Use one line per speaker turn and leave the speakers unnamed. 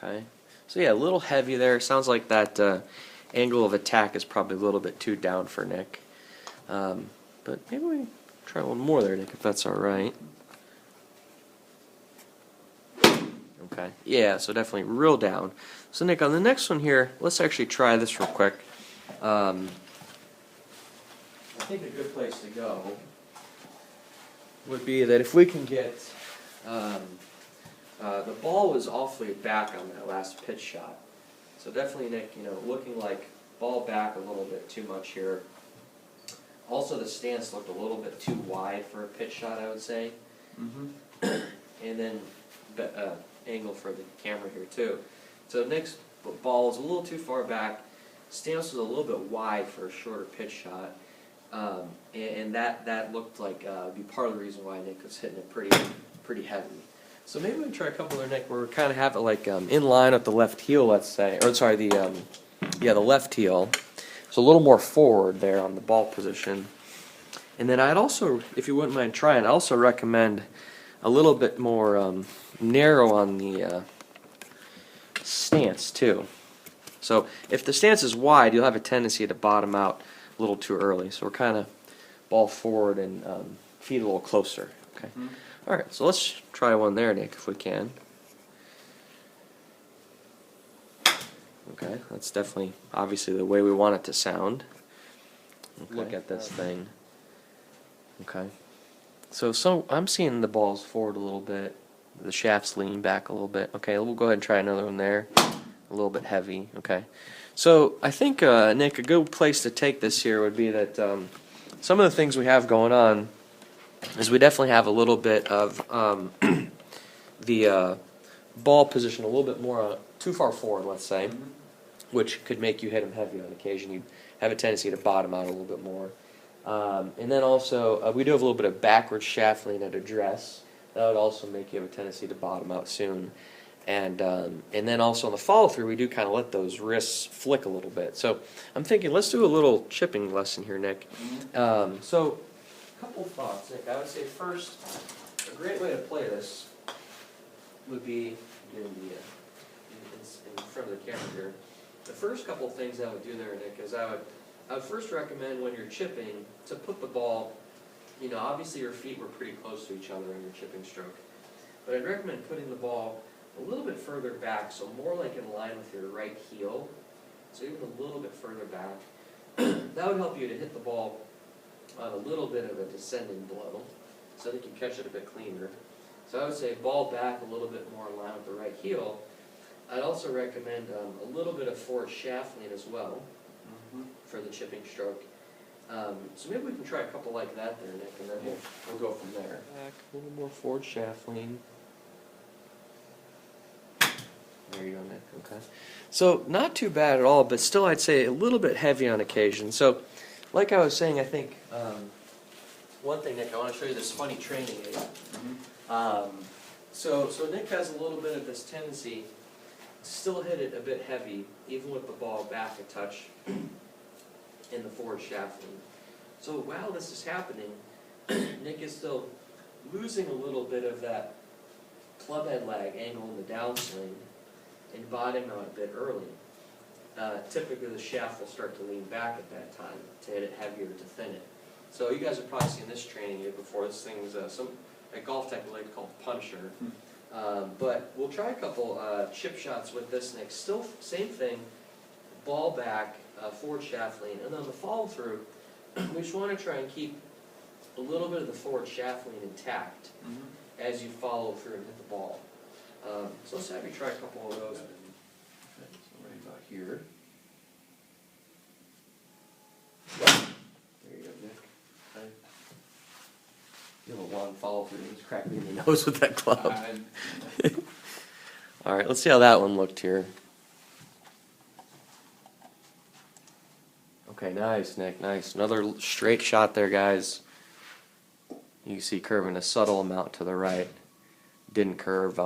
Okay. So yeah, a little heavy there. Sounds like that angle of attack is probably a little bit too down for Nick. But maybe we try one more there, Nick, if that's all right. Okay. Yeah, so definitely real down. So Nick, on the next one here, let's actually try this real quick. I think a good place to go would be that if we can get the ball was awfully back on that last pitch shot. So definitely, Nick, looking like ball back a little bit too much here. Also, the stance looked a little bit too wide for a pitch shot, I would say. Mm-hmm. And then angle for the camera here too. So Nick's ball is a little too far back. Stance was a little bit wide for a shorter pitch shot. And that looked like would be part of the reason why Nick was hitting it pretty heavy. So maybe we can try a couple of Nick where we kind of have it like in line with the left heel, let's say, or sorry, the left heel. So a little more forward there on the ball position. And then I'd also, if you wouldn't mind trying, I also recommend a little bit more narrow on the stance too. So if the stance is wide, you'll have a tendency to bottom out a little too early. So we're kind of ball forward and feet a little closer. Okay. Mm-hmm. All right. So let's try one there, Nick, if we can. Okay. That's definitely, obviously, the way we want it to sound. Okay. Look at this thing. Okay. So I'm seeing the balls forward a little bit. The shaft's leaning back a little bit. Okay. We'll go ahead and try another one there. A little bit heavy. Okay. So I think, Nick, a good place to take this here would be that some of the things we have going on is we definitely have a little bit of the ball position a little bit more too far forward, let's say, mm-hmm. which could make you hit them heavy on occasion. You have a tendency to bottom out a little bit more. And then also, we do have a little bit of backward shaft lean at address. That would also make you have a tendency to bottom out soon. And then also on the follow-through, we do kind of let those wrists flick a little bit. So I'm thinking, let's do a little chipping lesson here, Nick. Mm-hmm. So a couple thoughts, Nick. I would say first, a great way to play this would be in front of the camera here. The first couple things I would do there, Nick, is I would first recommend when you're chipping to put the ball, obviously your feet were pretty close to each other in your chipping stroke. But I'd recommend putting the ball a little bit further back, so more like in line with your right heel, so even a little bit further back. That would help you to hit the ball on a little bit of a descending blow, so that you can catch it a bit cleaner. So I would say ball back a little bit more in line with the right heel. I'd also recommend a little bit of forward shaft lean as well, mm-hmm. for the chipping stroke. So maybe we can try a couple like that there, Nick, and then we'll go from there. Back, a little more forward shaft lean. There you go, Nick. Okay. So not too bad at all, but still I'd say a little bit heavy on occasion. So like I was saying, I think one thing, Nick, I want to show you this funny training aid. Mm-hmm. So Nick has a little bit of this tendency to still hit it a bit heavy, even with the ball back a touch in the forward shaft lean. So while this is happening, Nick is still losing a little bit of that club head lag angle in the downswing and bottoming out a bit early. Typically the shaft will start to lean back at that time to hit it heavier to thin it. So you guys have probably seen this training aid before. This thing is a golf technique called puncher. But we'll try a couple chip shots with this, Nick. Still same thing, ball back, forward shaft lean, and then the follow through, we just want to try and keep a little bit of the forward shaft lean intact, mm-hmm. as you follow through and hit the ball. So let's have you try a couple of those. Okay, so right about here. There you go, Nick. Okay. You have a long follow through. He's cracking in the nose with that club. All right, let's see how that one looked here. Okay, nice, Nick, nice. Another straight shot there, guys. You can see curving a subtle amount to the right. Didn't curve